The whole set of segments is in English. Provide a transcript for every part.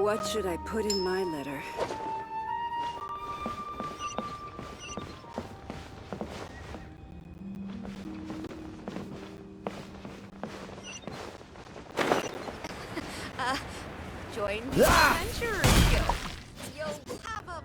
What should I put in my letter? Join the Adventurers Guild. You'll have a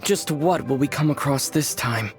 Just what will we come across this time?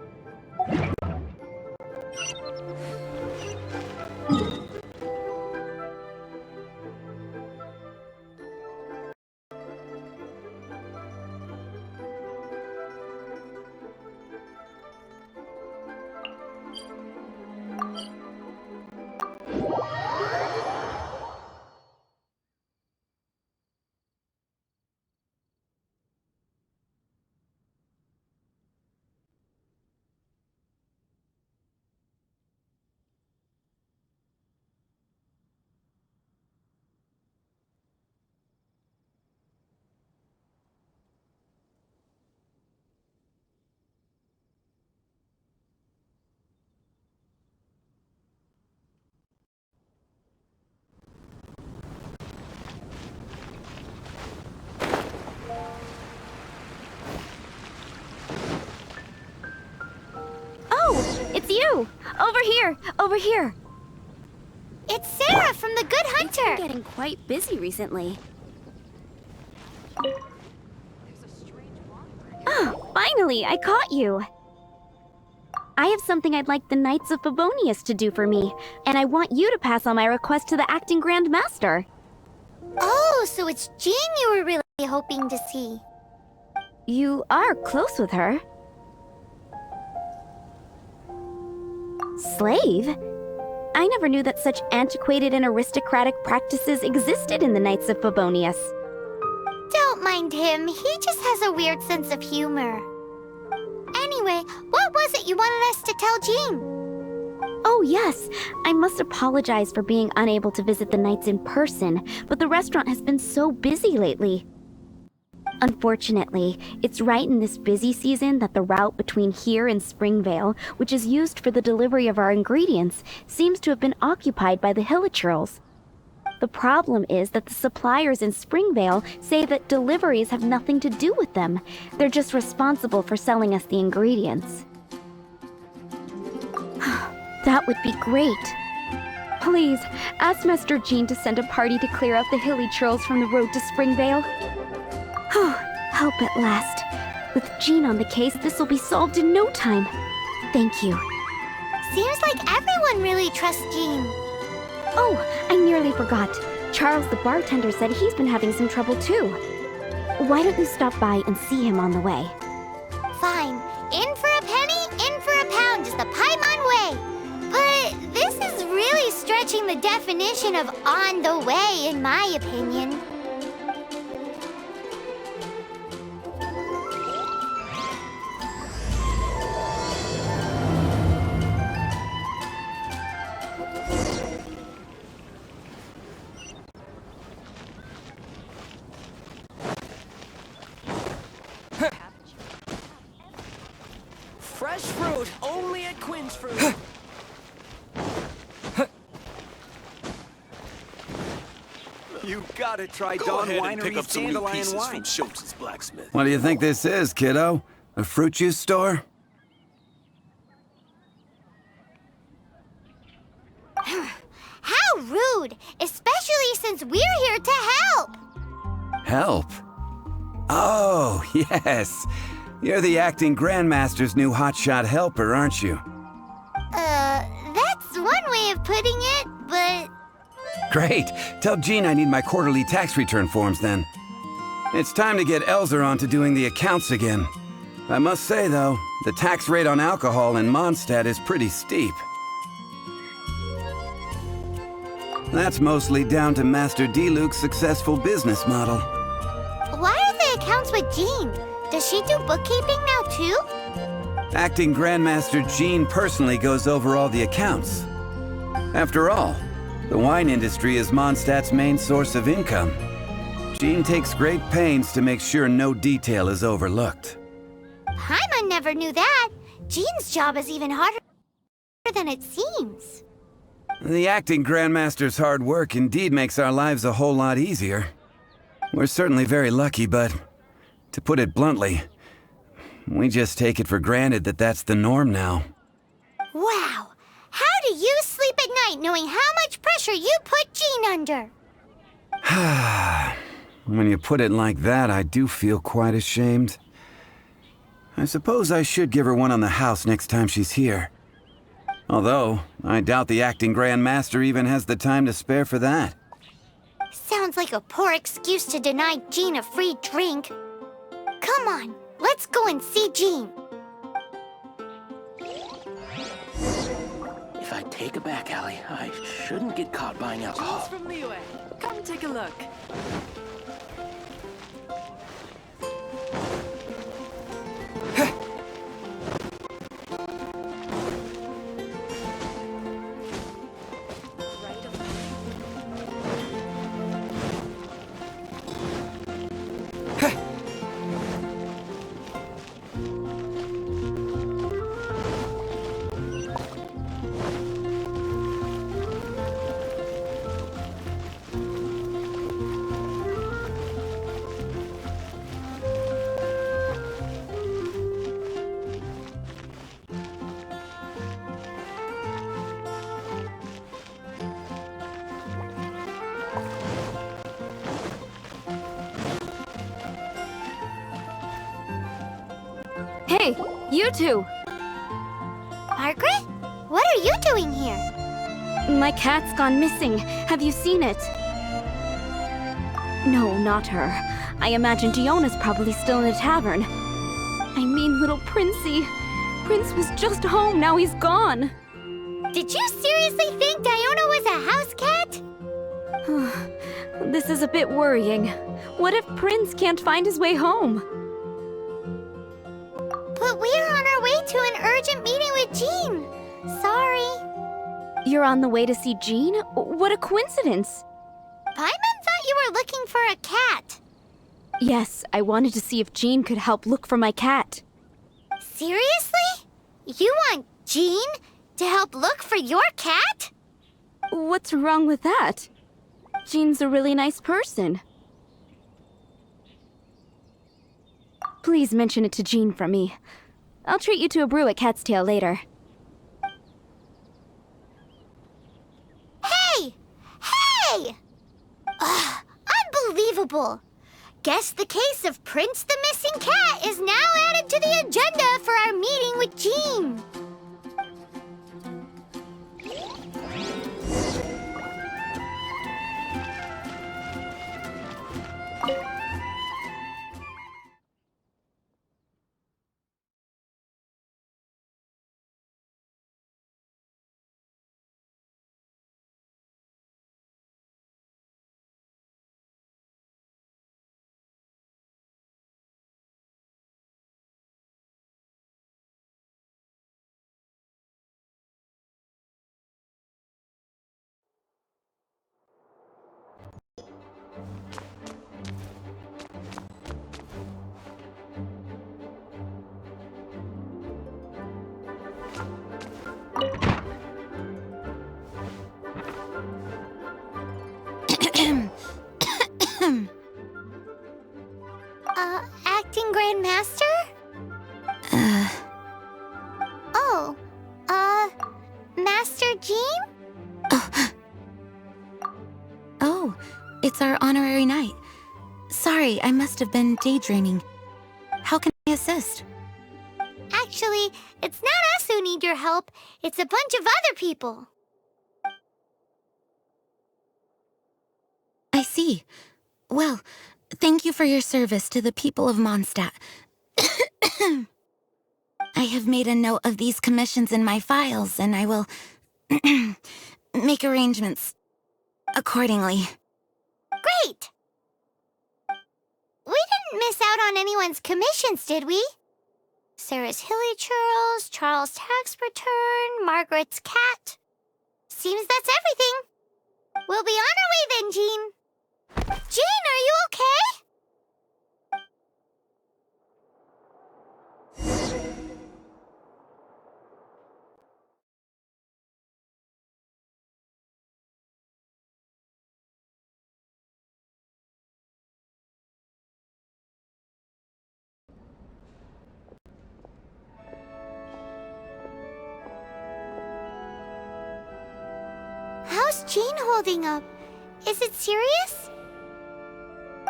It's you! Over here! Over here! It's Sarah from the Good Hunter! It's been getting quite busy recently. Oh, finally! I caught you! I have something I'd like the Knights of Favonius to do for me, and I want you to pass on my request to the acting Grand Master. Oh, so it's Jean you were really hoping to see. You are close with her. Slave? I never knew that such antiquated and aristocratic practices existed in the Knights of Favonius. Don't mind him, he just has a weird sense of humor. Anyway, what was it you wanted us to tell Jean? Oh yes, I must apologize for being unable to visit the Knights in person, but the restaurant has been so busy lately. Unfortunately, it's right in this busy season that the route between here and Springvale, which is used for the delivery of our ingredients, seems to have been occupied by the Hilichurls. The problem is that the suppliers in Springvale say that deliveries have nothing to do with them. They're just responsible for selling us the ingredients. That would be great. Please, ask Master Jean to send a party to clear out the Hilichurls from the road to Springvale. Help at last. With Jean on the case, this will be solved in no time. Thank you. Seems like everyone really trusts Jean. Oh, I nearly forgot. Charles the bartender said he's been having some trouble too. Why don't you stop by and see him on the way? Fine. In for a penny, in for a pound is the Paimon way. But this is really stretching the definition of on the way, in my opinion. Fresh fruit, only at Quinn's Fruit. You gotta try Go Dawn ahead and pick Winery's up some new dandelion pieces wine. from Schultz's blacksmith. What do you think this is, kiddo? A fruit juice store? How rude! Especially since we're here to help! Help? Oh, yes. You're the acting Grandmaster's new hotshot helper, aren't you? That's one way of putting it, but... Great. Tell Jean I need my quarterly tax return forms then. It's time to get Elzer on to doing the accounts again. I must say, though, the tax rate on alcohol in Mondstadt is pretty steep. That's mostly down to Master D-Luke's successful business model. Why are the accounts with Jean? Does she do bookkeeping now too? Acting Grandmaster Jean personally goes over all the accounts. After all, the wine industry is Mondstadt's main source of income. Jean takes great pains to make sure no detail is overlooked. Paimon never knew that. Jean's job is even harder than it seems. The acting Grandmaster's hard work indeed makes our lives a whole lot easier. We're certainly very lucky, but to put it bluntly, we just take it for granted that that's the norm now. Wow! How do you sleep at night knowing how much pressure you put Jean under? When you put it like that, I do feel quite ashamed. I suppose I should give her one on the house next time she's here. Although, I doubt the acting Grandmaster even has the time to spare for that. Sounds like a poor excuse to deny Jean a free drink. Come on, let's go and see Jean. If I take a back alley, I shouldn't get caught buying alcohol. From Liyue. Come take a look. Hey, you two! Margaret? What are you doing here? My cat's gone missing. Have you seen it? No, not her. I imagine Diona's probably still in the tavern. I mean, little Princey. Prince was just home, now he's gone. Did you seriously think Diona was a house cat? This is a bit worrying. What if Prince can't find his way home? But we're on our way to an urgent meeting with Jean. Sorry. You're on the way to see Jean? What a coincidence! Paimon thought you were looking for a cat. Yes, I wanted to see if Jean could help look for my cat. Seriously? You want Jean to help look for your cat? What's wrong with that? Jean's a really nice person. Please mention it to Jean from me. I'll treat you to a brew at Cat's Tail later. Hey! Hey! Ugh, unbelievable! Guess the case of Prince the Missing Cat is now added to the agenda for our meeting with Jean. Jean? Oh, it's our honorary knight. Sorry, I must have been daydreaming. How can I assist? Actually, it's not us who need your help. It's a bunch of other people. I see. Well, thank you for your service to the people of Mondstadt. I have made a note of these commissions in my files, and I will make arrangements accordingly. Great! We didn't miss out on anyone's commissions, did we? Sarah's Hilly Churls, Charles' tax return, Margaret's cat. Seems that's everything. We'll be on our way then, Jean. Jean, are you okay? How's Jean holding up? Is it serious?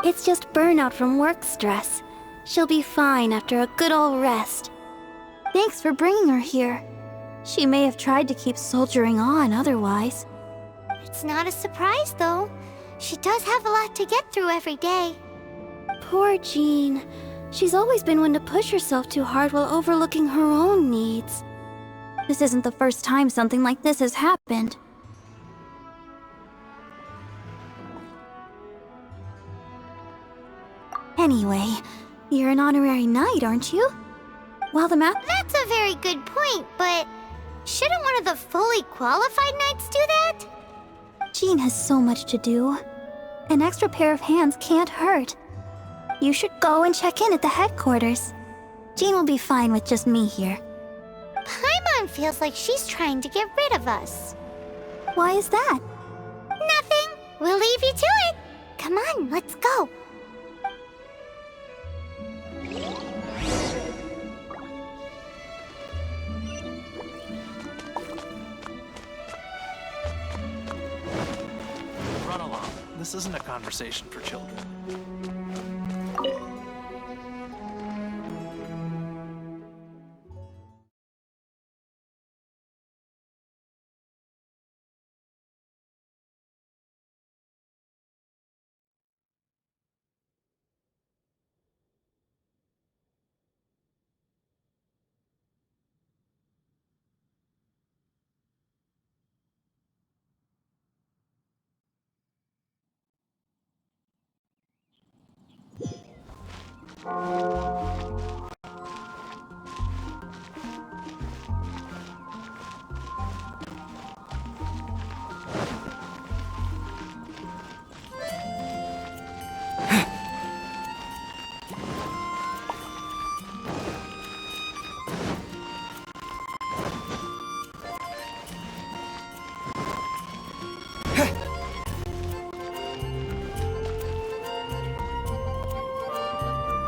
It's just burnout from work stress. She'll be fine after a good old rest. Thanks for bringing her here. She may have tried to keep soldiering on otherwise. It's not a surprise, though. She does have a lot to get through every day. Poor Jean. She's always been one to push herself too hard while overlooking her own needs. This isn't the first time something like this has happened. Anyway, you're an honorary knight, aren't you? While the map— That's a very good point, but shouldn't one of the fully qualified knights do that? Jean has so much to do. An extra pair of hands can't hurt. You should go and check in at the headquarters. Jean will be fine with just me here. Paimon feels like she's trying to get rid of us. Why is that? Nothing. We'll leave you to it. Come on, let's go. Run along. This isn't a conversation for children.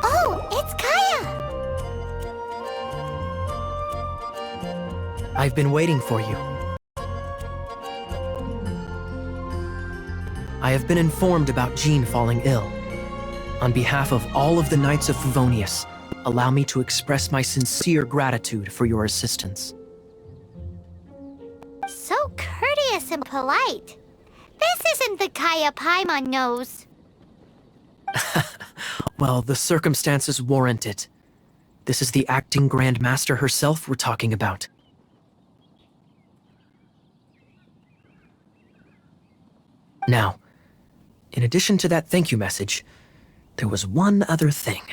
Oh, it's Kaya! I've been waiting for you. I have been informed about Jean falling ill. On behalf of all of the Knights of Favonius, allow me to express my sincere gratitude for your assistance. So courteous and polite. This isn't the Kaya Paimon knows. Well, the circumstances warrant it. This is the acting Grand Master herself we're talking about. Now, in addition to that thank you message, there was one other thing.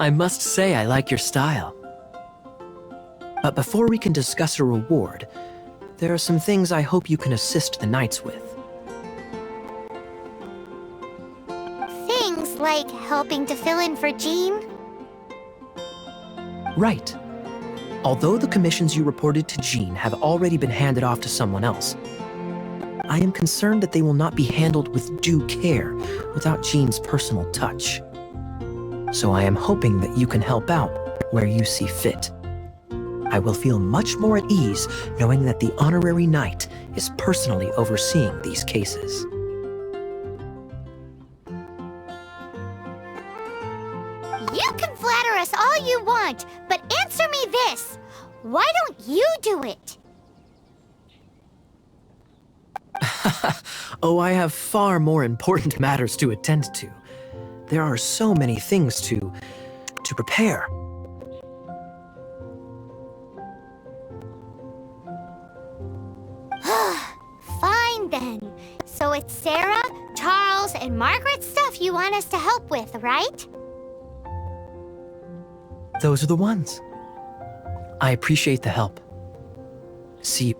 I must say I like your style. But before we can discuss a reward, there are some things I hope you can assist the knights with. things like helping to fill in for Jean? Right. Although the commissions you reported to Jean have already been handed off to someone else, I am concerned that they will not be handled with due care without Jean's personal touch. So I am hoping that you can help out where you see fit. I will feel much more at ease knowing that the honorary knight is personally overseeing these cases. You can flatter us all you want, but answer me this. Why don't you do it? Oh, I have far more important matters to attend to. There are so many things to prepare. Fine then. So it's Sarah, Charles, and Margaret's stuff you want us to help with, right? Those are the ones. I appreciate the help. See you.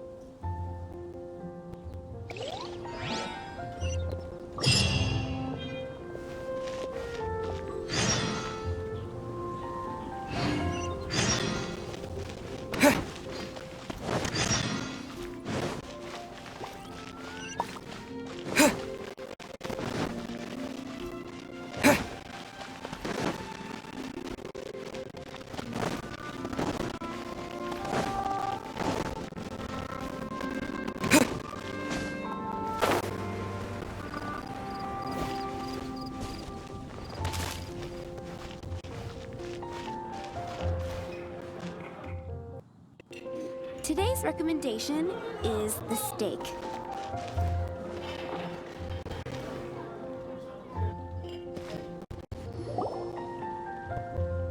Today's recommendation is the steak.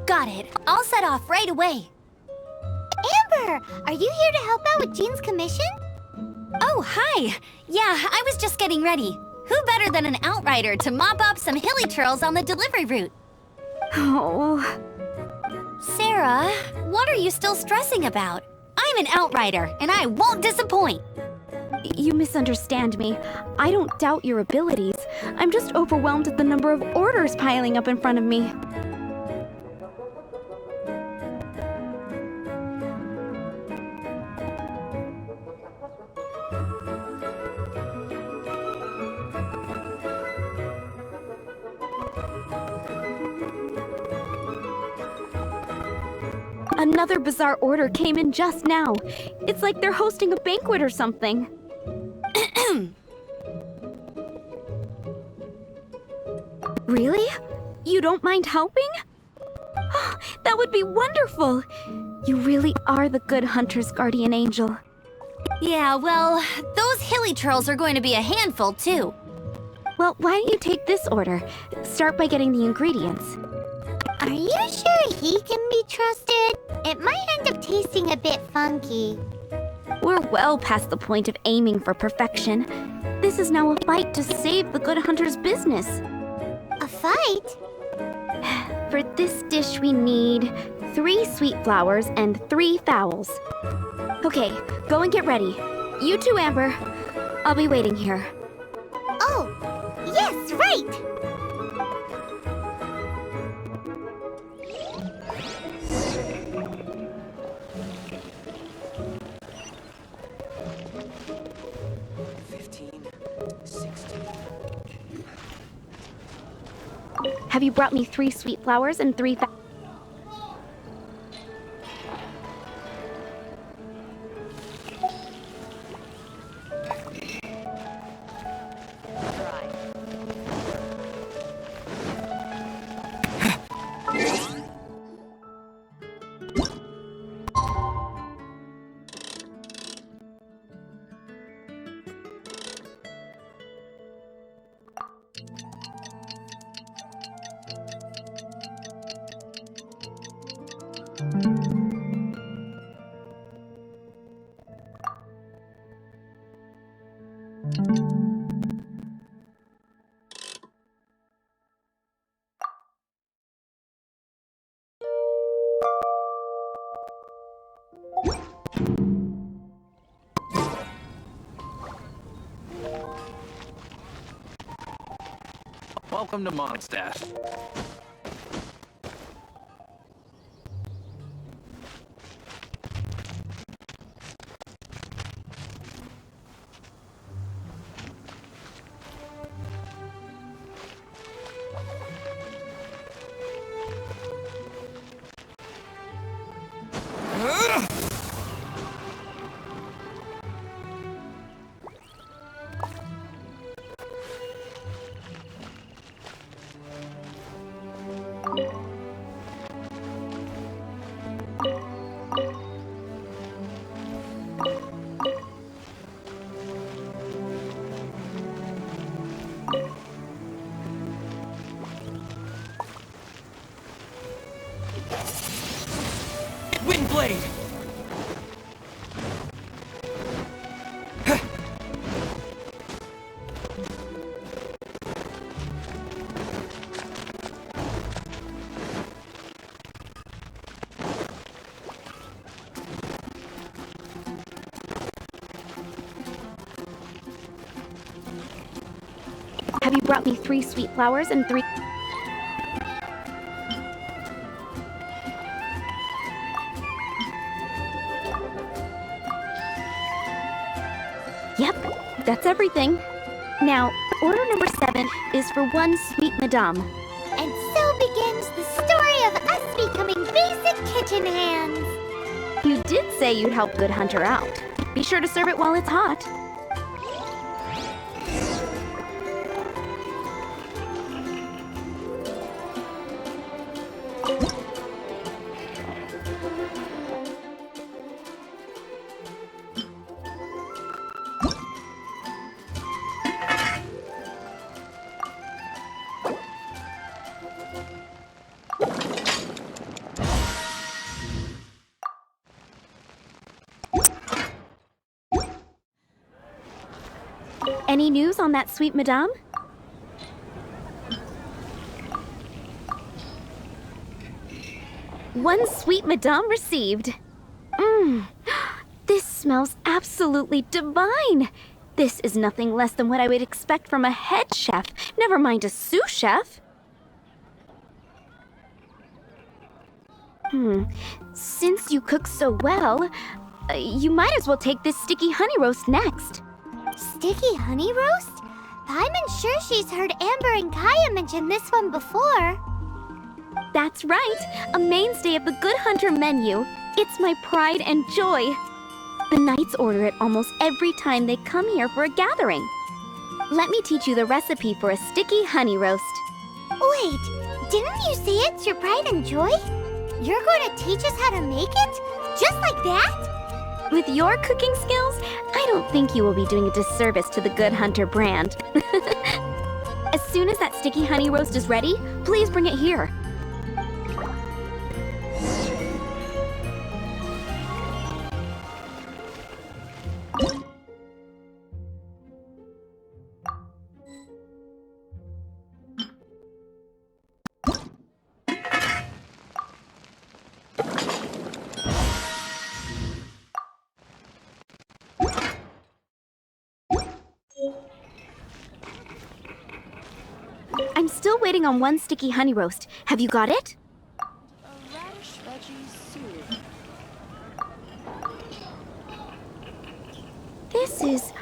Got it. I'll set off right away. Amber, are you here to help out with Jean's commission? Oh, hi. Yeah, I was just getting ready. Who better than an outrider to mop up some hilly churls on the delivery route? Oh, Sarah, what are you still stressing about? I'm an outrider, and I won't disappoint. you misunderstand me. I don't doubt your abilities. I'm just overwhelmed at the number of orders piling up in front of me. Another bizarre order came in just now. It's like they're hosting a banquet or something. Really? You don't mind helping? That would be wonderful. You really are the good hunter's guardian angel. Yeah, well, those hilly churls are going to be a handful, too. Well, why don't you take this order? Start by getting the ingredients. Are you sure he can be trusted? It might end up tasting a bit funky. We're well past the point of aiming for perfection. This is now a fight to save the good hunter's business. A fight? For this dish, we need 3 sweet flowers and 3 fowls. Okay, go and get ready. You too, Amber. I'll be waiting here. Oh, yes, right! Have you brought me 3 sweet flowers and 3 fowls? Welcome to Mondstadt. Windblade! Have you brought me 3 sweet flowers and 3... Yep, that's everything. Now, order number 7 is for 1 sweet madame. And so begins the story of us becoming basic kitchen hands. You did say you'd help Good Hunter out. Be sure to serve it while it's hot. Any news on that sweet madame? One sweet madame received. This smells absolutely divine. This is nothing less than what I would expect from a head chef, never mind a sous chef. Since you cook so well, you might as well take this sticky honey roast next. Sticky honey roast? I'm sure she's heard Amber and Kaya mention this one before. That's right, a mainstay of the Good Hunter menu. It's my pride and joy. The knights order it almost every time they come here for a gathering. Let me teach you the recipe for a sticky honey roast. Wait, didn't you say it's your pride and joy? You're going to teach us how to make it? Just like that? With your cooking skills, I don't think you will be doing a disservice to the Good Hunter brand. As soon as that sticky honey roast is ready, please bring it here. I'm still waiting on one sticky honey roast. Have you got it? A radish veggie soup. This is...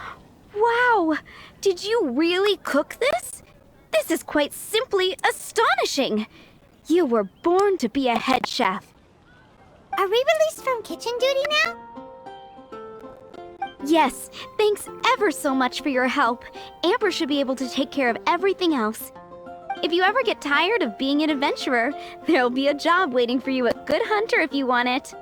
Wow! Did you really cook this? This is quite simply astonishing! You were born to be a head chef. Are we released from kitchen duty now? Yes, thanks ever so much for your help. Amber should be able to take care of everything else. If you ever get tired of being an adventurer, there'll be a job waiting for you at Good Hunter if you want it.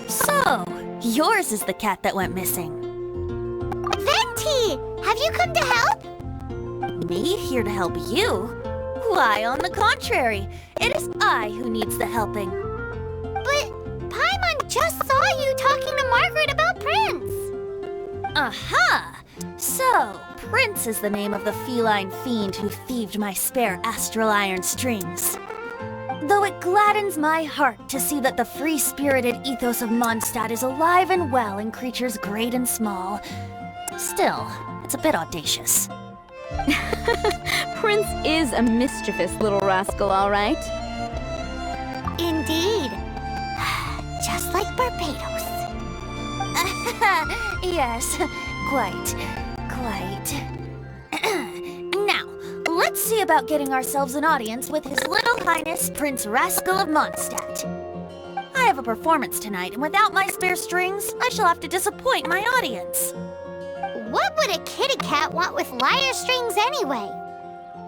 So, yours is the cat that went missing. Venti! Have you come to help? Me here to help you? Why, on the contrary, it is I who needs the helping. But Paimon just saw you talking to Margaret about Prince. Aha! So So, Prince is the name of the feline fiend who thieved my spare astral iron strings. Though it gladdens my heart to see that the free-spirited ethos of Mondstadt is alive and well in creatures great and small, still, it's a bit audacious. Prince is a mischievous little rascal, all right. Indeed. Just like Barbados. Yes, quite. Now, let's see about getting ourselves an audience with His Little Highness Prince Rascal of Mondstadt. I have a performance tonight, and without my spare strings, I shall have to disappoint my audience. What would a kitty cat want with lyre strings anyway?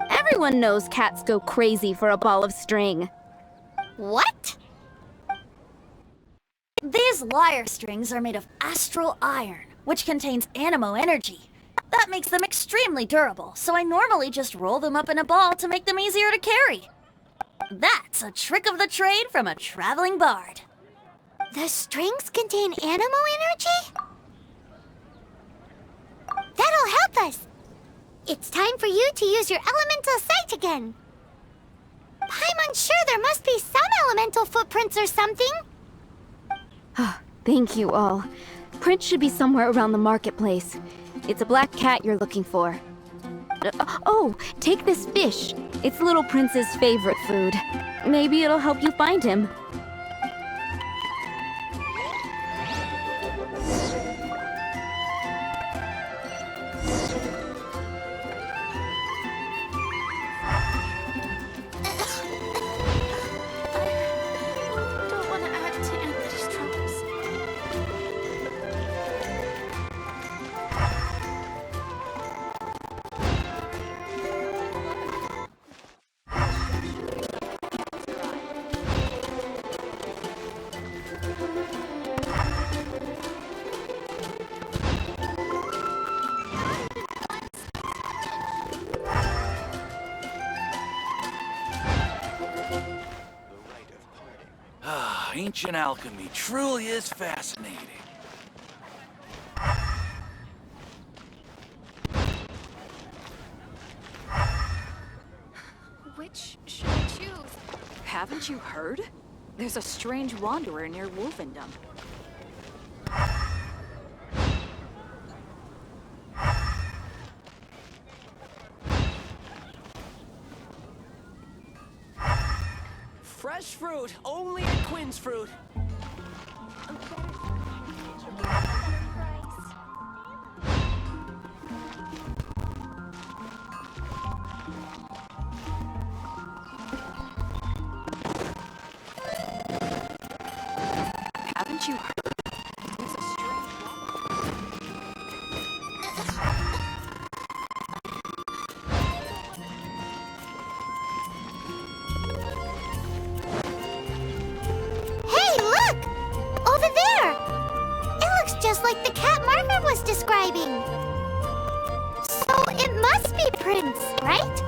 Everyone knows cats go crazy for a ball of string. What? These lyre strings are made of astral iron, which contains animo energy. That makes them extremely durable, so I normally just roll them up in a ball to make them easier to carry. That's a trick of the trade from a traveling bard. The strings contain animo energy? That'll help us. It's time for you to use your elemental sight again. I'm unsure, there must be some elemental footprints or something. Thank you all. Prince should be somewhere around the marketplace. It's a black cat you're looking for. Oh, take this fish. It's Little Prince's favorite food. Maybe it'll help you find him. Don't want to add to Anthony's troubles. Ancient alchemy truly is fascinating. Which should I choose? Haven't you heard? There's a strange wanderer near Wolfendom. Fresh fruit, only at Quinn's Fruit. Haven't you heard? There's a strange wanderer. Hey, look! Over there! It looks just like the cat Margaret was describing. So it must be Prince, right?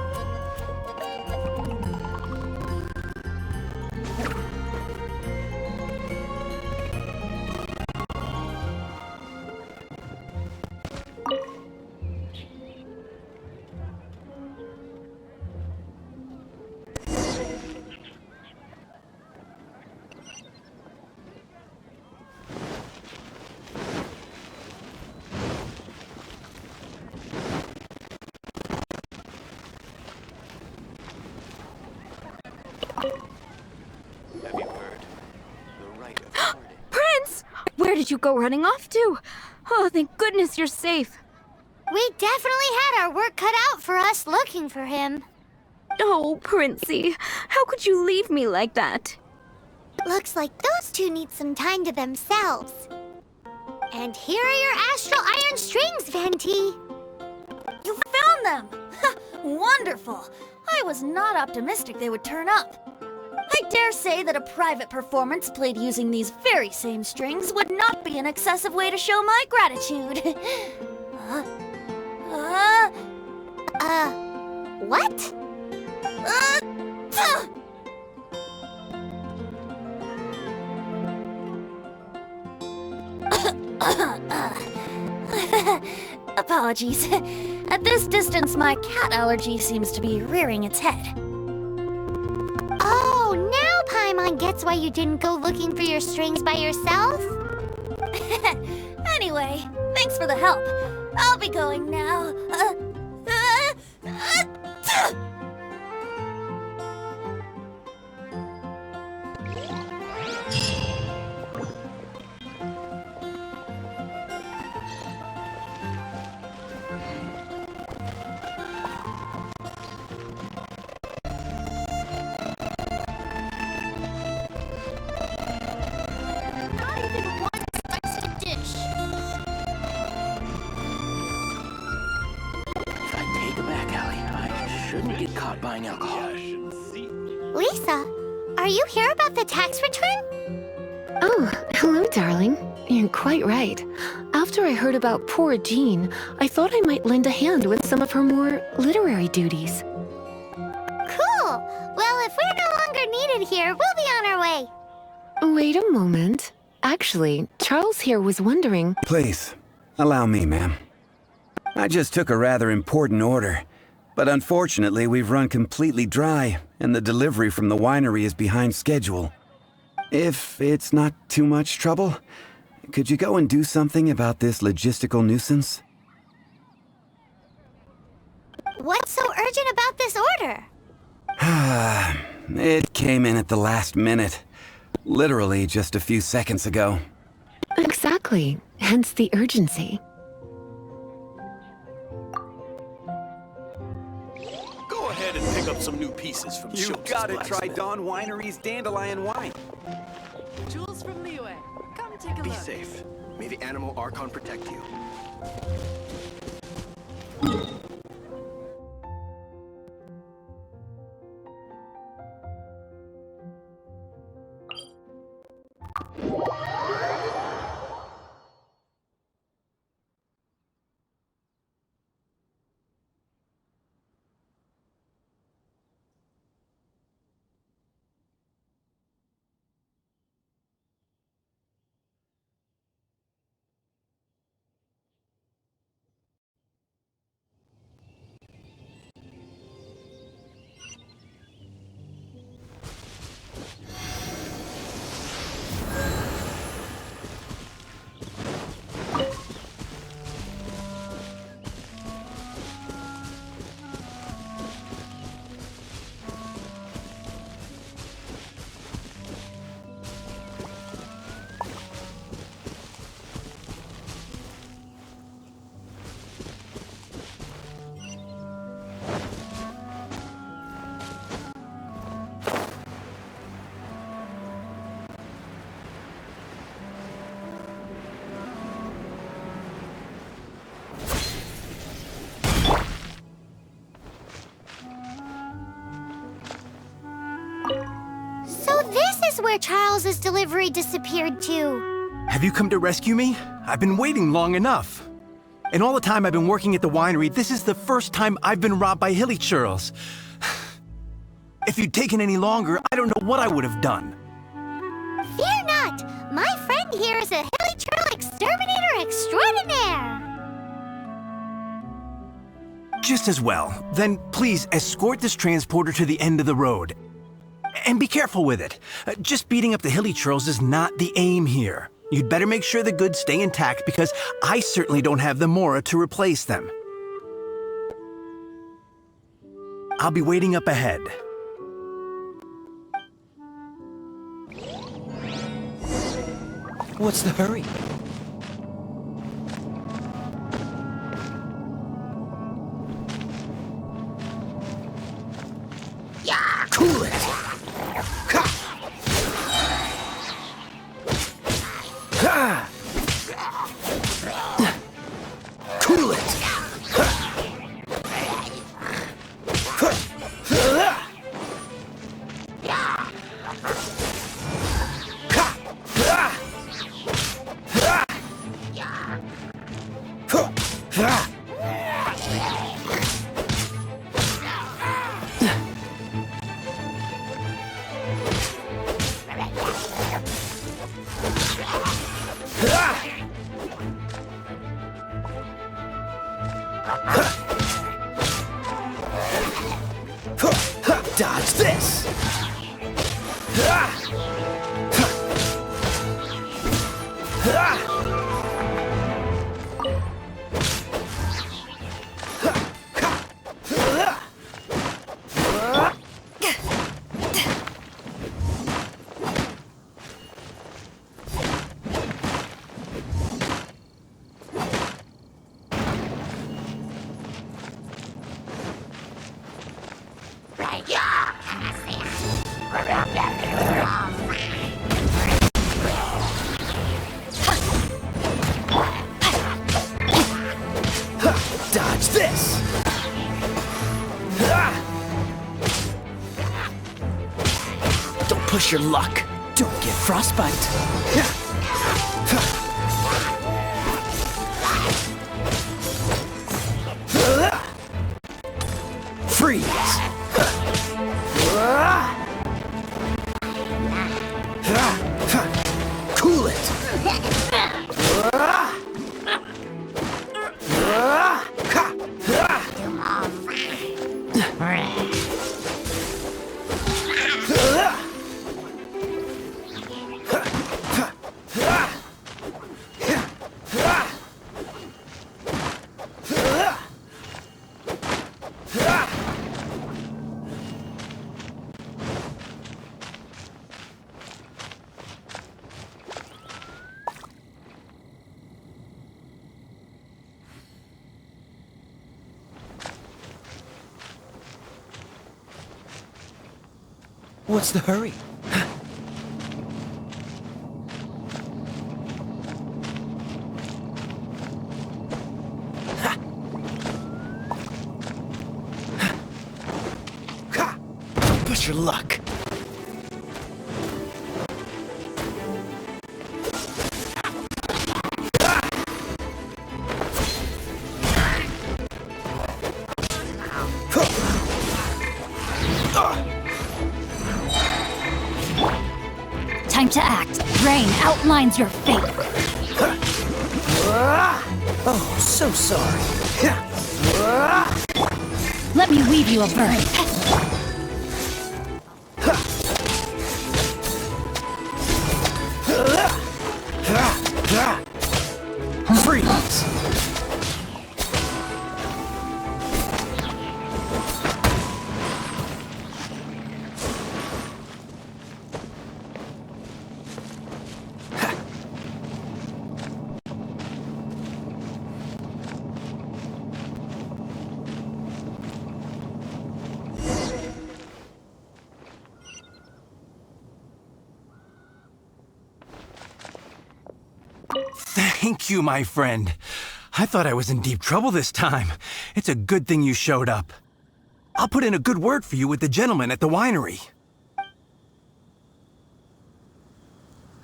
Have you heard? The rite of parting. Prince! Where did you go running off to? Oh, thank goodness you're safe. We definitely had our work cut out for us looking for him. Oh, Princey, how could you leave me like that? Looks like those two need some time to themselves. And here are your astral iron strings, Venti. You found them! Wonderful! I was not optimistic they would turn up. I dare say that a private performance played using these very same strings would not be an excessive way to show my gratitude. What? apologies. At this distance, my cat allergy seems to be rearing its head. Oh, now Paimon gets why you didn't go looking for your strings by yourself? Anyway, thanks for the help. I'll be going now. Not even one spicy dish. I take it back, Allie. I shouldn't get caught buying alcohol. Lisa, are you here about the tax return? Oh, hello, darling. You're quite right. After I heard about poor Jean, I thought I might lend a hand with some of her more literary duties. Cool. Well, if we're no longer needed here, we'll be on our way. Wait a moment. Actually, Charles here was wondering... Please, allow me, ma'am. I just took a rather important order, but unfortunately we've run completely dry, and the delivery from the winery is behind schedule. If it's not too much trouble, could you go and do something about this logistical nuisance? What's so urgent about this order? It came in at the last minute. Literally just a few seconds ago. Exactly. Hence the urgency. Go ahead and pick up some new pieces from You've Schultz's got to try blacksmith. Dawn Winery's dandelion wine. Jules from Liyue. Come take a Be look. safe. May the animal Archon protect you. So this is where Charles's delivery disappeared to. Have you come to rescue me? I've been waiting long enough. And all the time I've been working at the winery, this is the first time I've been robbed by hilly churls. If you'd taken any longer, I don't know what I would have done. Fear not! My friend here is a hilly churl exterminator extraordinaire! Just as well. Then please escort this transporter to the end of the road. And be careful with it. Just beating up the hilly churls is not the aim here. You'd better make sure the goods stay intact because I certainly don't have the Mora to replace them. I'll be waiting up ahead. What's the hurry? Cool it! Cool it! Dodge this! Dodge this! Don't push your luck. Don't get frostbite. Freeze! Cool it! What's the hurry? Don't push your luck. Time to act. Rain outlines your fate. Oh, so sorry. Let me weave you a bird. Freeze! Thank you, my friend. I thought I was in deep trouble this time. It's a good thing you showed up. I'll put in a good word for you with the gentleman at the winery.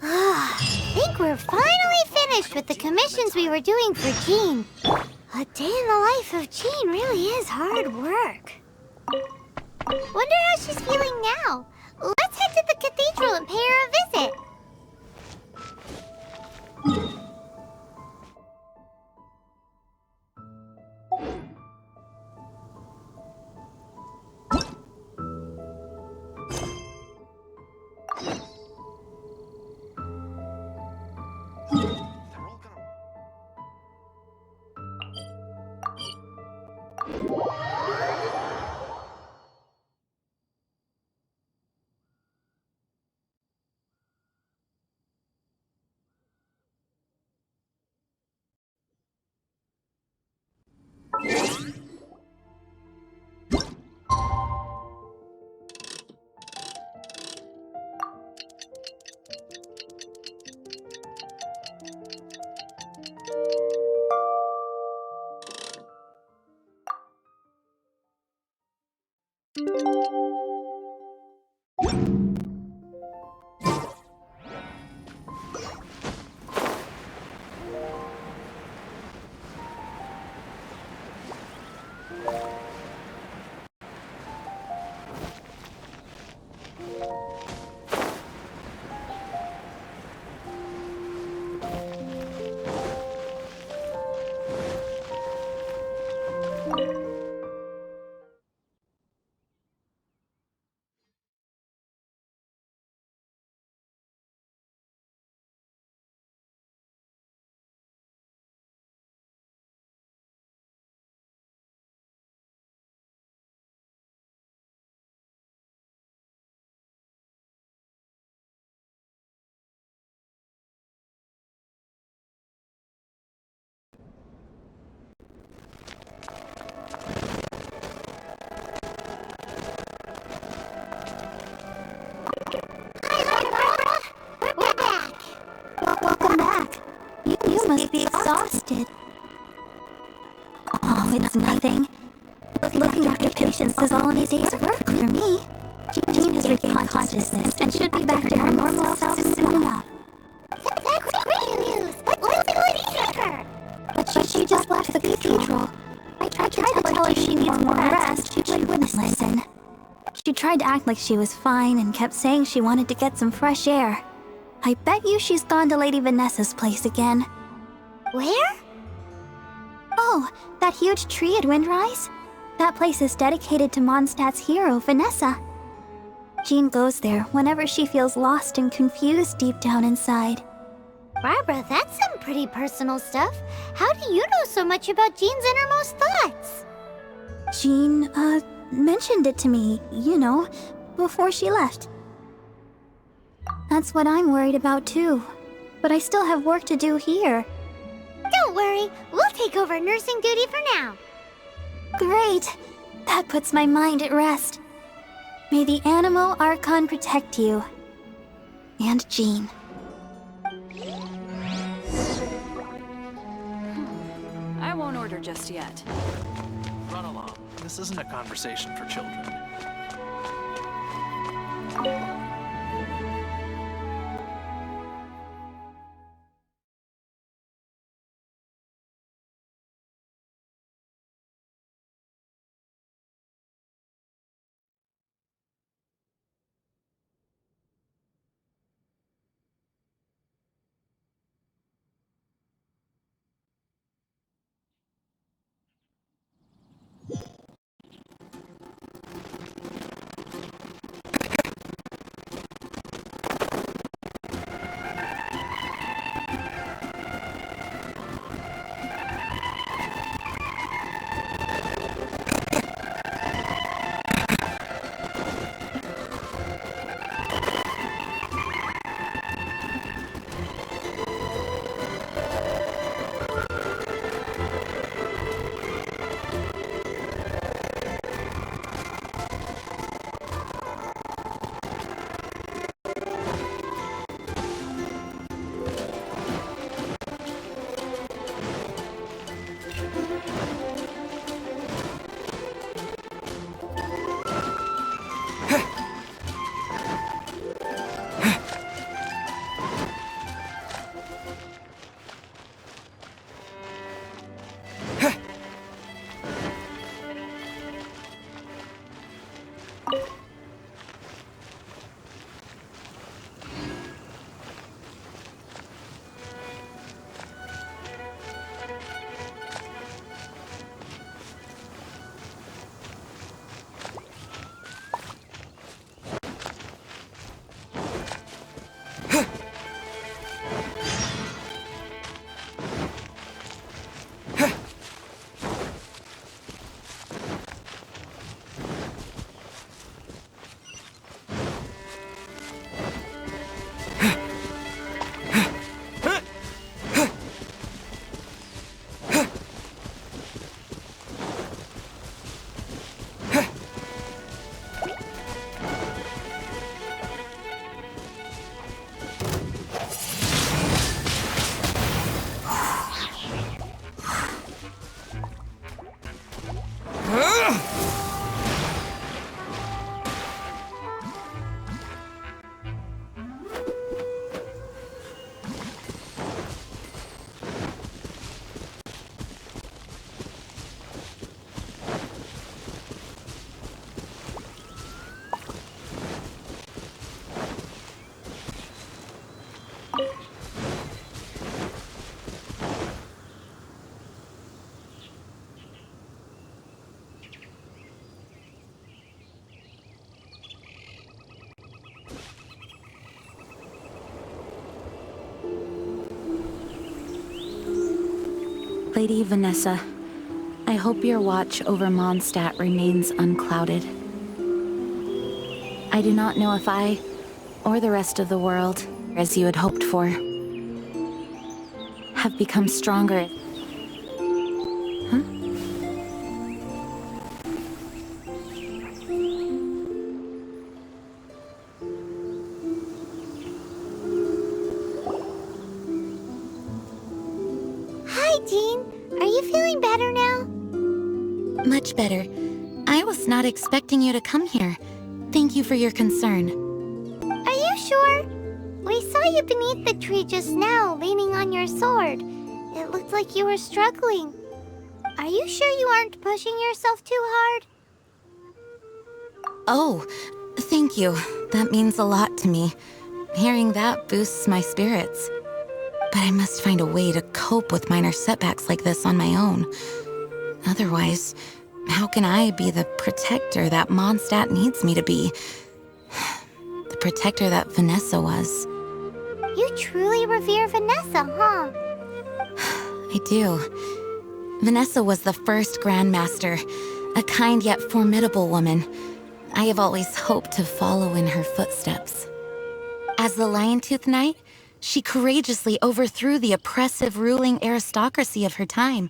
I think we're finally finished with the commissions we were doing for Jean. A day in the life of Jean really is hard work. Wonder how she's feeling now. Let's head to the cathedral and pay her a visit. arrested. Oh, it's nothing. Looking after patients is all in a day's work for me. Jean has regained consciousness and should be back to her normal self soon enough. That's great news! But what's going to take her? But she just left the cathedral. I tried to tell her she needs more rest. She wouldn't listen. She tried to act like she was fine and kept saying she wanted to get some fresh air. I bet you she's gone to Lady Vanessa's place again. Where? Oh, that huge tree at Windrise? That place is dedicated to Mondstadt's hero, Vanessa. Jean goes there whenever she feels lost and confused deep down inside. Barbara, that's some pretty personal stuff. How do you know so much about Jean's innermost thoughts? Jean, mentioned it to me, before she left. That's what I'm worried about too. But I still have work to do here. Don't worry, we'll take over nursing duty for now. Great! That puts my mind at rest. May the Animo Archon protect you. And Jean. I won't order just yet. Run along. This isn't a conversation for children. Lady Vanessa, I hope your watch over Mondstadt remains unclouded. I do not know if I, or the rest of the world, as you had hoped for, have become stronger. Huh? Hi, better now? Much better. I was not expecting you to come here. Thank you for your concern. Are you sure? We saw you beneath the tree just now, leaning on your sword. It looked like you were struggling. Are you sure you aren't pushing yourself too hard? Oh, thank you. That means a lot to me. Hearing that boosts my spirits. But I must find a way to cope with minor setbacks like this on my own. Otherwise, how can I be the protector that Mondstadt needs me to be? The protector that Vanessa was. You truly revere Vanessa, huh? I do. Vanessa was the first Grandmaster, a kind yet formidable woman. I have always hoped to follow in her footsteps. As the Lion-Tooth Knight, she courageously overthrew the oppressive ruling aristocracy of her time.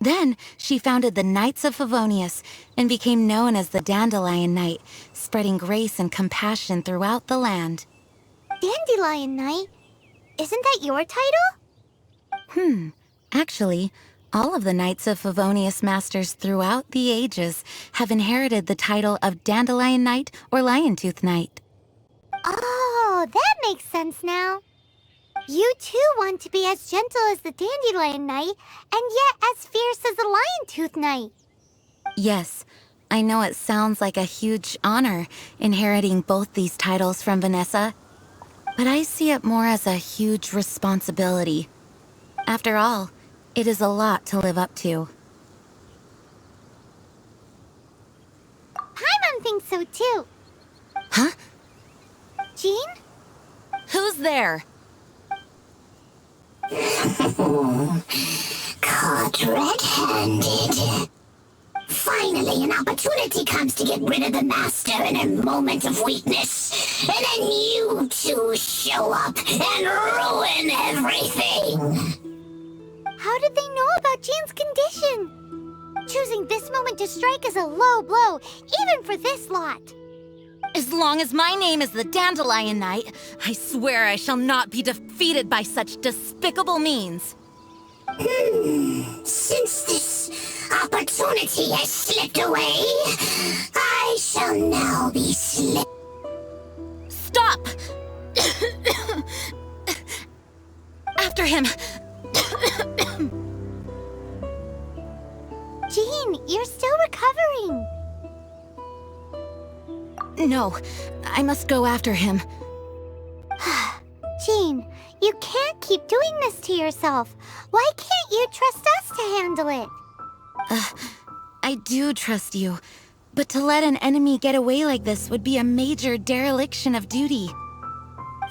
Then, she founded the Knights of Favonius and became known as the Dandelion Knight, spreading grace and compassion throughout the land. Dandelion Knight? Isn't that your title? Actually, all of the Knights of Favonius masters throughout the ages have inherited the title of Dandelion Knight or Lion-Tooth Knight. Oh, that makes sense now. You too want to be as gentle as the Dandelion Knight, and yet as fierce as the Lion-Tooth Knight. Yes, I know it sounds like a huge honor, inheriting both these titles from Vanessa, but I see it more as a huge responsibility. After all, it is a lot to live up to. Paimon thinks so too. Huh? Jean? Who's there? Caught red-handed. Finally, an opportunity comes to get rid of the Master in a moment of weakness. And then you two show up and ruin everything. How did they know about Jean's condition? Choosing this moment to strike is a low blow, even for this lot. As long as my name is the Dandelion Knight, I swear I shall not be defeated by such despicable means. Since this opportunity has slipped away, I shall now be Stop! After him! Jean, you're still recovering. No, I must go after him. Jean, you can't keep doing this to yourself. Why can't you trust us to handle it? I do trust you, but to let an enemy get away like this would be a major dereliction of duty.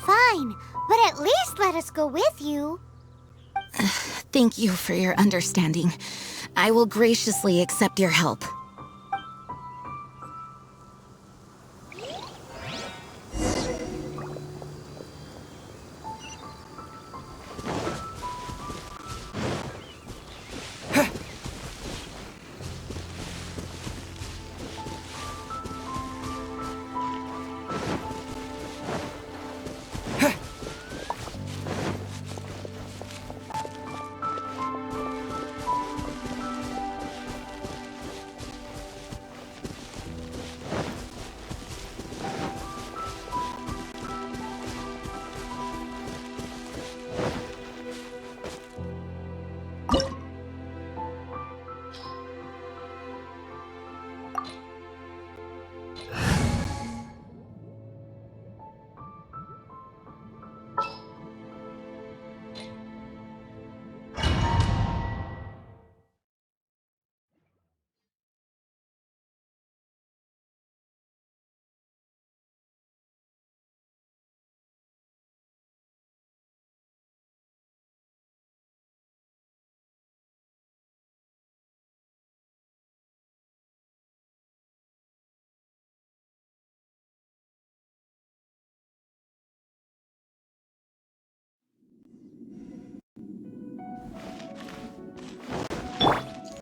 Fine, but at least let us go with you. Thank you for your understanding. I will graciously accept your help.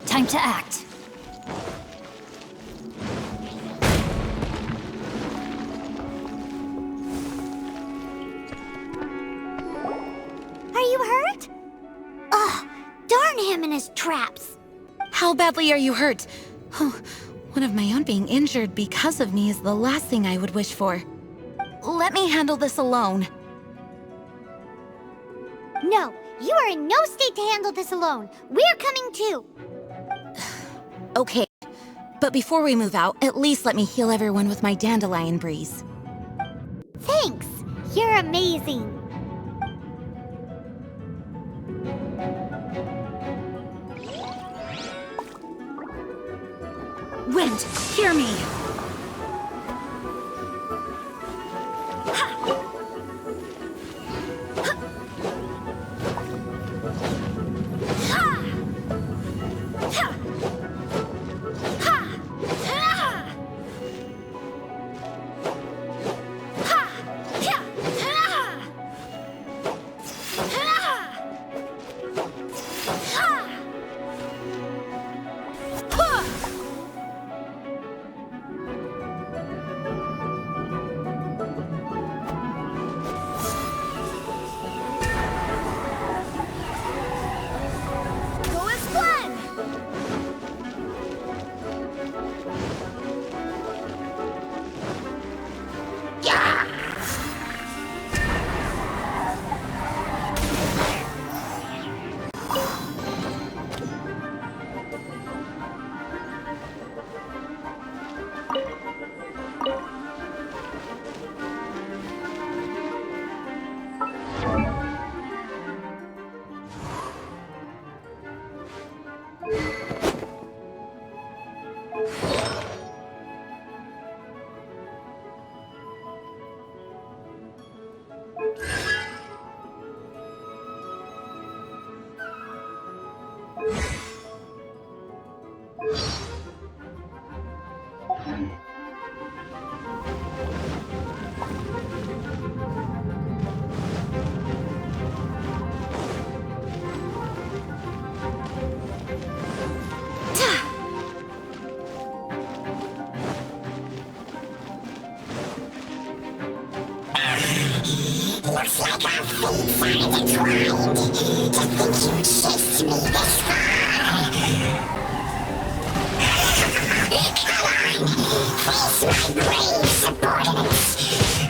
Time to act. Are you hurt? Ugh, darn him and his traps. How badly are you hurt? Oh, one of my own being injured because of me is the last thing I would wish for. Let me handle this alone. No, you are in no state to handle this alone. We're coming too. Okay, but before we move out, at least let me heal everyone with my dandelion breeze. Thanks. You're amazing. Wind, hear me! Looks like our fates are intertwined. To think you chased me this far. Come on, face my brave subordinates.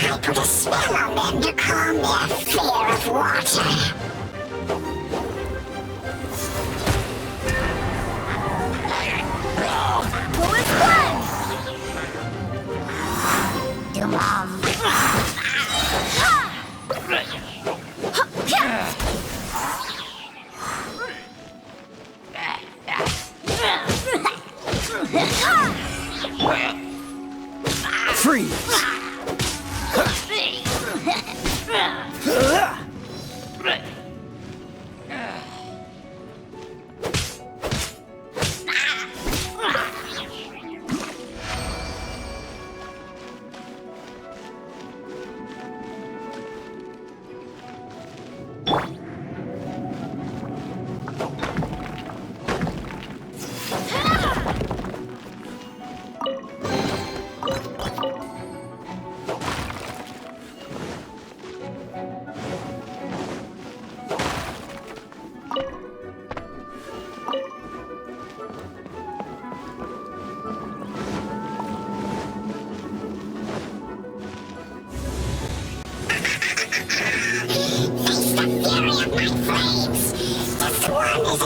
I put a spell on them to calm their fear of water. Go as one! Freeze!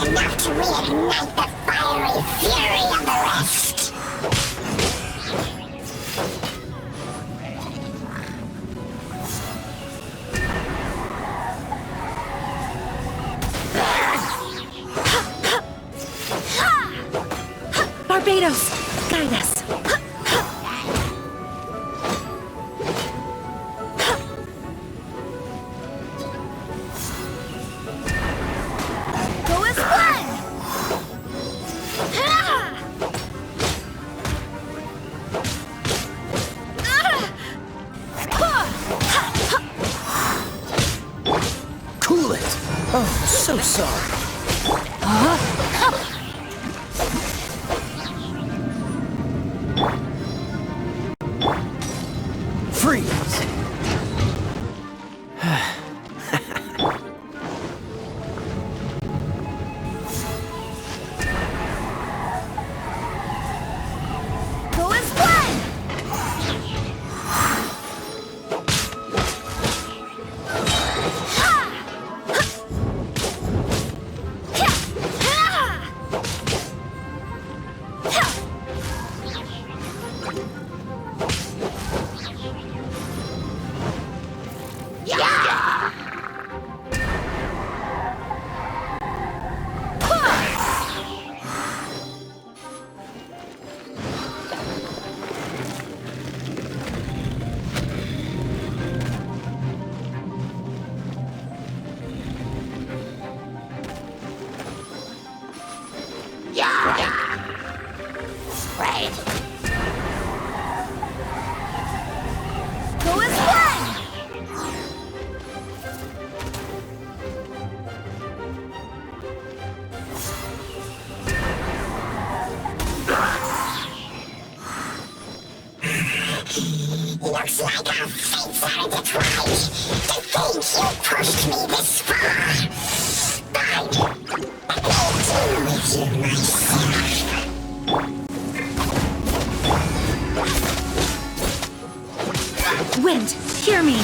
Enough to reignite the fiery fury of the rest. Barbados, guide us. Oh, so sorry. Freeze! Go as one! Looks like our fates are intertwined. To think you pushed me this far. But I'll deal with you myself. Wind, hear me!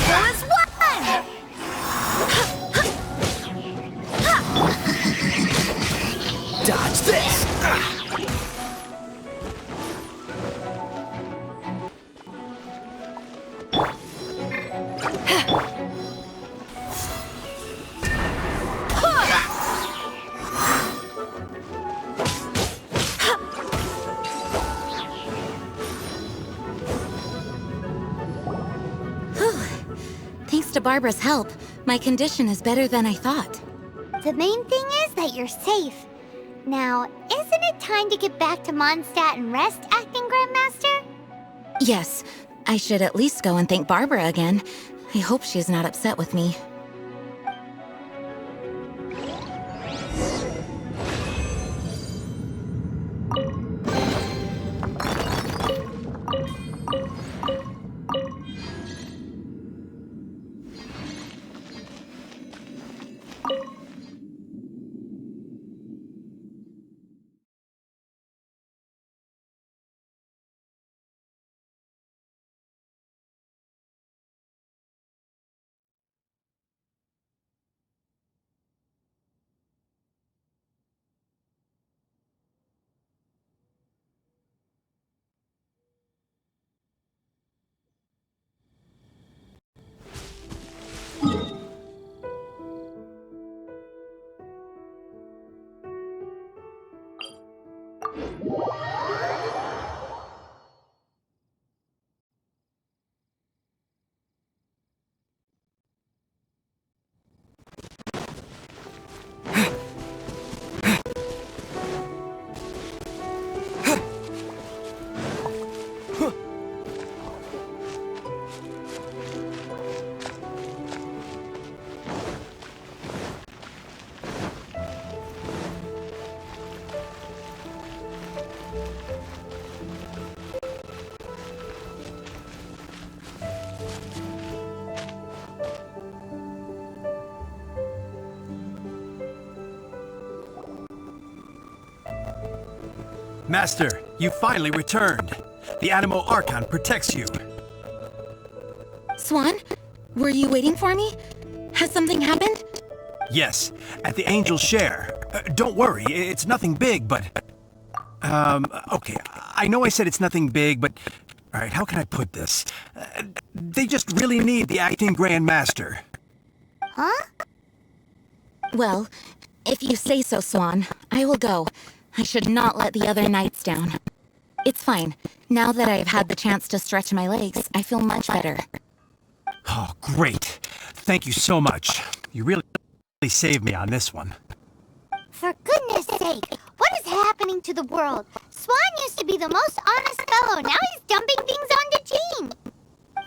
Go as one! Dodge this! Thanks to Barbara's help, my condition is better than I thought. The main thing is that you're safe. Now, isn't it time to get back to Mondstadt and rest, Acting Grandmaster? Yes, I should at least go and thank Barbara again. I hope she's not upset with me. Master, you finally returned. The Animo Archon protects you. Swan, were you waiting for me? Has something happened? Yes, at the Angel's Share. Don't worry, it's nothing big, but... okay, I know I said it's nothing big, but... Alright, how can I put this? They just really need the Acting Grand Master. Huh? Well, if you say so, Swan, I will go. I should not let the other knights down. It's fine. Now that I've had the chance to stretch my legs, I feel much better. Oh, great. Thank you so much. You really saved me on this one. For goodness sake, what is happening to the world? Swan used to be the most honest fellow. Now he's dumping things onto Jean.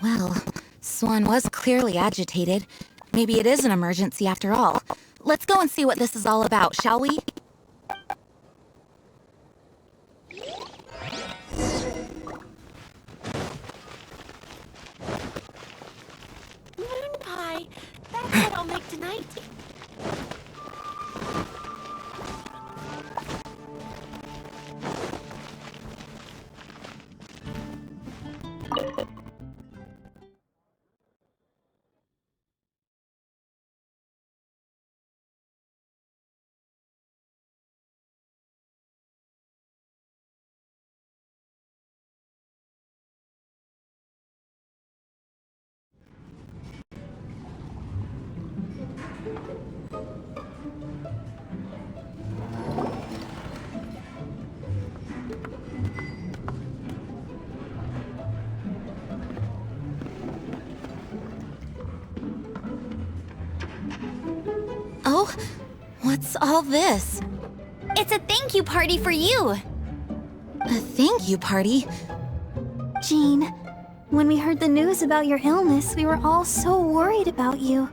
Well, Swan was clearly agitated. Maybe it is an emergency after all. Let's go and see what this is all about, shall we? Moon pie. That's what I'll make tonight. Oh, what's all this? It's a thank you party for you! A thank you party? Jean, when we heard the news about your illness, we were all so worried about you.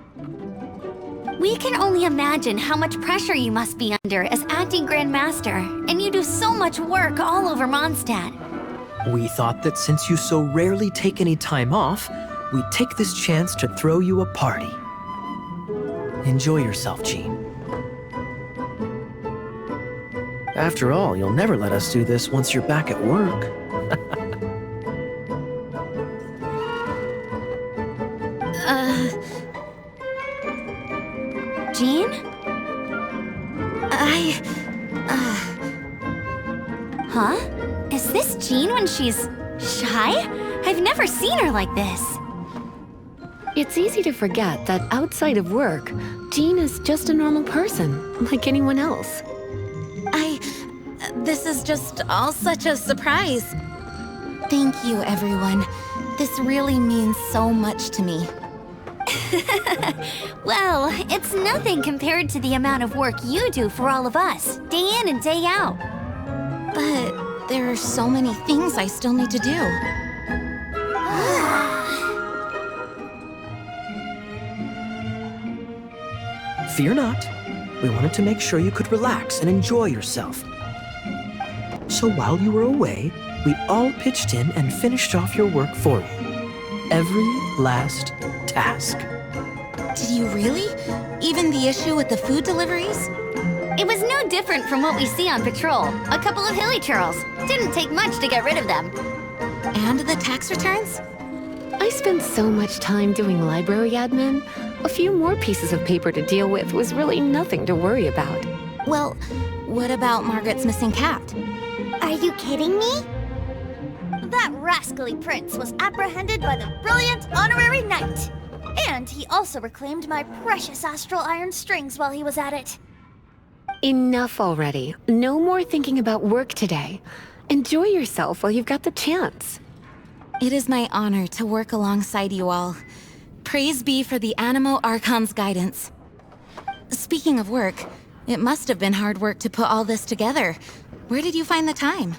We can only imagine how much pressure you must be under as acting Grand Master, and you do so much work all over Mondstadt. We thought that since you so rarely take any time off, we'd take this chance to throw you a party. Enjoy yourself, Jean. After all, you'll never let us do this once you're back at work. Jean? Huh? Is this Jean when she's shy? I've never seen her like this. It's easy to forget that outside of work, Jean is just a normal person, like anyone else. This is just all such a surprise. Thank you, everyone. This really means so much to me. Well, it's nothing compared to the amount of work you do for all of us, day in and day out. But there are so many things I still need to do. Fear not. We wanted to make sure you could relax and enjoy yourself. So while you were away, we all pitched in and finished off your work for you. Every last task. Did you really? Even the issue with the food deliveries? It was no different from what we see on patrol. A couple of hilly churls. Didn't take much to get rid of them. And the tax returns? I spent so much time doing library admin. A few more pieces of paper to deal with was really nothing to worry about. Well, what about Margaret's missing cat? Are you kidding me? That rascally prince was apprehended by the brilliant honorary knight. And he also reclaimed my precious astral iron strings while he was at it. Enough already. No more thinking about work today. Enjoy yourself while you've got the chance. It is my honor to work alongside you all. Praise be for the Animo Archon's guidance. Speaking of work, it must have been hard work to put all this together. Where did you find the time?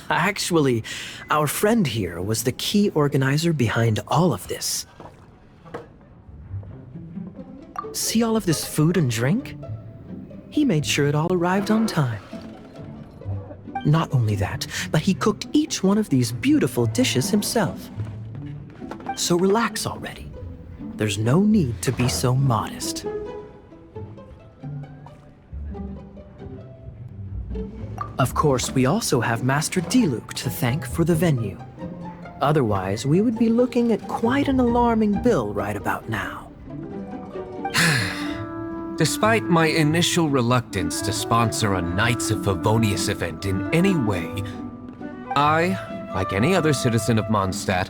Actually, our friend here was the key organizer behind all of this. See all of this food and drink? He made sure it all arrived on time. Not only that, but he cooked each one of these beautiful dishes himself. So relax already. There's no need to be so modest. Of course, we also have Master Diluc to thank for the venue. Otherwise, we would be looking at quite an alarming bill right about now. Despite my initial reluctance to sponsor a Knights of Favonius event in any way, I, like any other citizen of Mondstadt,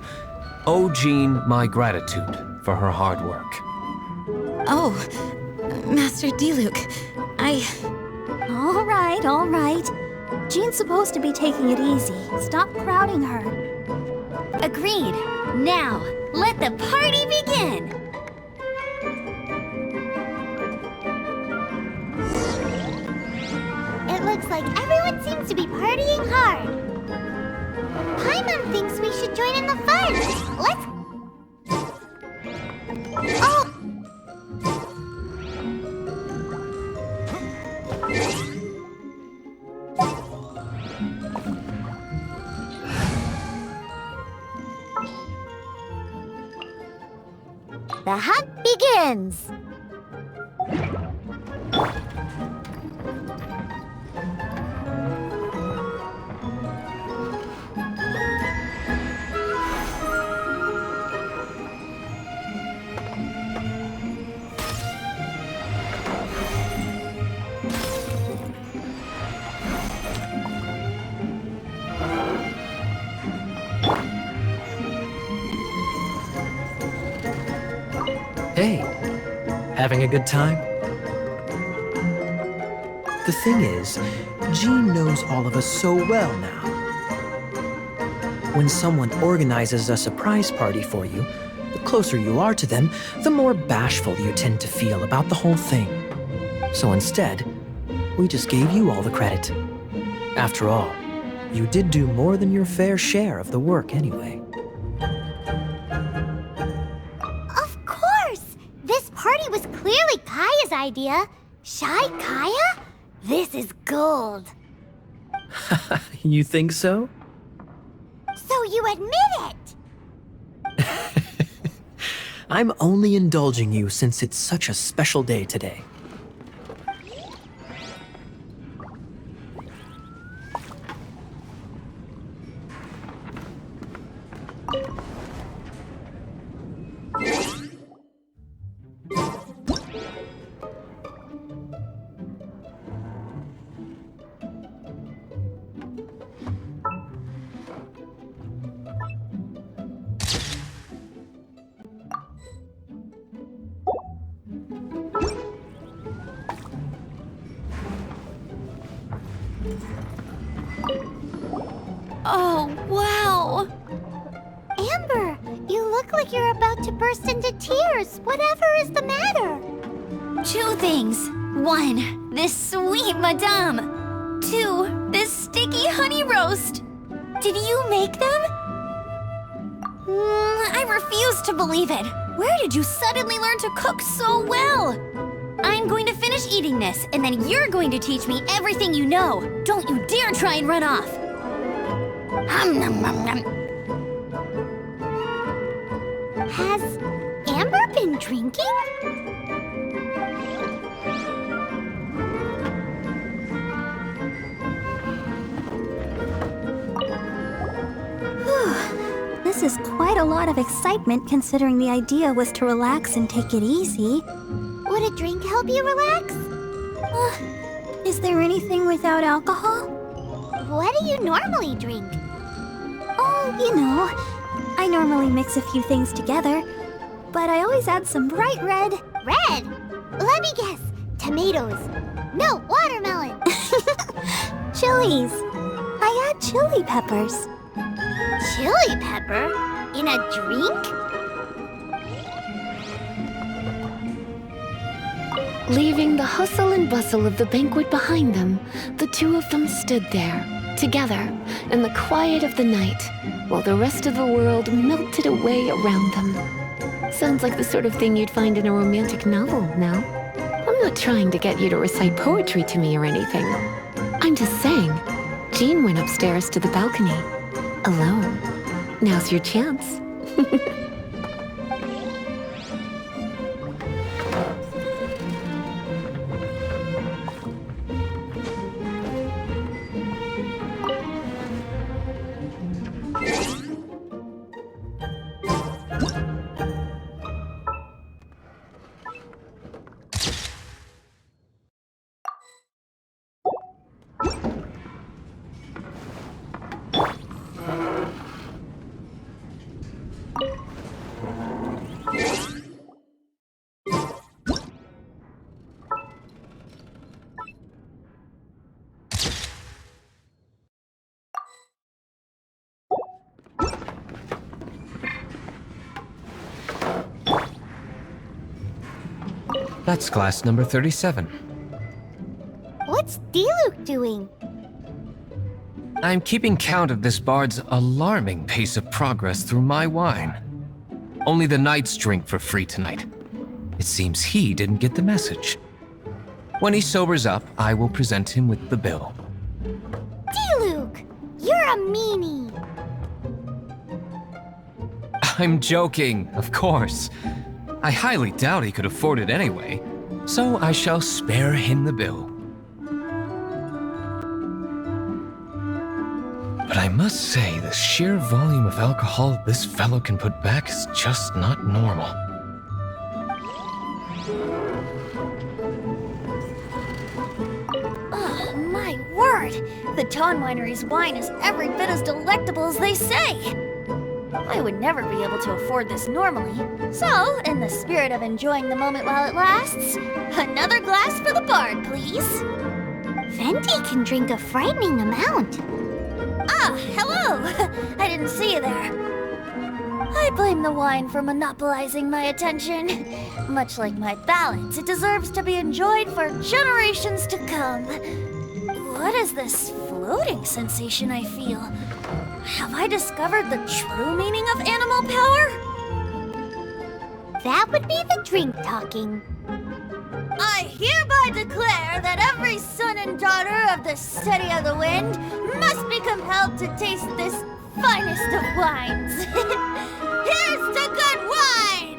owe Jean my gratitude for her hard work. Oh, Master Diluc, All right. Jean's supposed to be taking it easy. Stop crowding her. Agreed. Now, let the party begin! It looks like everyone seems to be partying hard. Paimon thinks we should join in the fun. Let's... Oh! The hunt begins! Hey, having a good time? The thing is, Jean knows all of us so well now. When someone organizes a surprise party for you, the closer you are to them, the more bashful you tend to feel about the whole thing. So instead, we just gave you all the credit. After all, you did do more than your fair share of the work anyway. Of course! This party was clearly Kaya's idea. Shy Kaya? This is gold. You think so? So you admit it! I'm only indulging you since it's such a special day today. Oh, wow! Amber, you look like you're about to burst into tears. Whatever is the matter? 2 things. 1, this sweet madame. 2, this sticky honey roast. Did you make them? I refuse to believe it. Where did you suddenly learn to cook so well? I'm going to finish eating this, and then you're going to teach me everything you know. Don't you dare try and run off. Has Amber been drinking? This is quite a lot of excitement considering the idea was to relax and take it easy. Would a drink help you relax? Is there anything without alcohol? What do you normally drink? Oh, you know, I normally mix a few things together, but I always add some bright red. Red? Let me guess. Tomatoes. No, watermelon. Chilies. I add chili peppers. Chili pepper? In a drink? Leaving the hustle and bustle of the banquet behind them, the 2 of them stood there, together, in the quiet of the night, while the rest of the world melted away around them. Sounds like the sort of thing you'd find in a romantic novel, no? I'm not trying to get you to recite poetry to me or anything. I'm just saying, Jean went upstairs to the balcony, alone. Now's your chance. That's class number 37. What's Diluc doing? I'm keeping count of this bard's alarming pace of progress through my wine. Only the knights drink for free tonight. It seems he didn't get the message. When he sobers up, I will present him with the bill. Diluc, you're a meanie. I'm joking, of course. I highly doubt he could afford it anyway, so I shall spare him the bill. But I must say, the sheer volume of alcohol this fellow can put back is just not normal. Oh, my word! The Dawn Winery's wine is every bit as delectable as they say! I would never be able to afford this normally. So, in the spirit of enjoying the moment while it lasts, another glass for the bard, please. Venti can drink a frightening amount. Ah, hello! I didn't see you there. I blame the wine for monopolizing my attention. Much like my balance, it deserves to be enjoyed for generations to come. What is this floating sensation I feel? Have I discovered the true meaning of animal power? That would be the drink talking. I hereby declare that every son and daughter of the City of the Wind must be compelled to taste this finest of wines. Here's to good wine!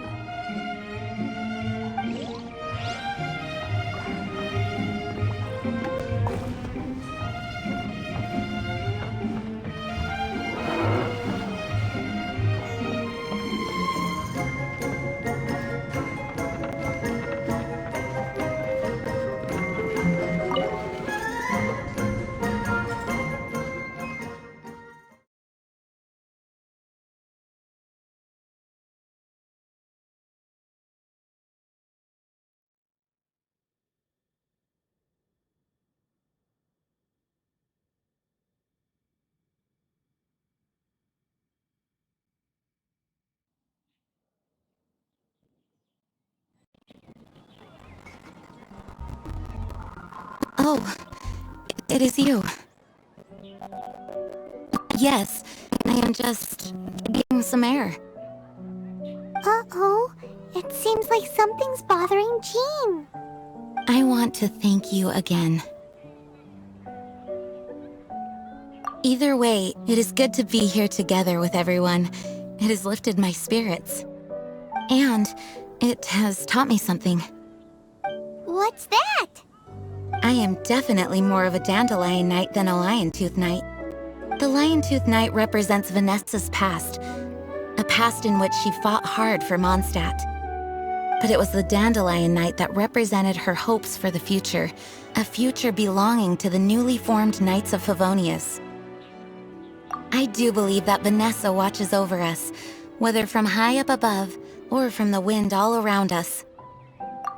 Oh, it is you. Yes, I am just getting some air. Uh-oh. It seems like something's bothering Jean. I want to thank you again. Either way, it is good to be here together with everyone. It has lifted my spirits. And it has taught me something. What's that? I am definitely more of a Dandelion Knight than a Lion-Tooth Knight. The Lion-Tooth Knight represents Vanessa's past, a past in which she fought hard for Mondstadt. But it was the Dandelion Knight that represented her hopes for the future, a future belonging to the newly formed Knights of Favonius. I do believe that Vanessa watches over us, whether from high up above or from the wind all around us.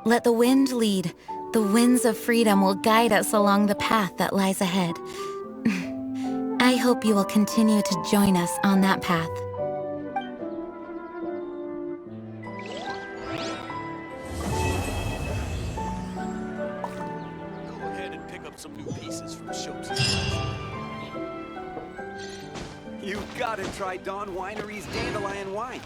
Let the wind lead. The winds of freedom will guide us along the path that lies ahead. I hope you will continue to join us on that path. Go ahead and pick up some new pieces from shops. You've got to try Dawn Winery's Dandelion wine.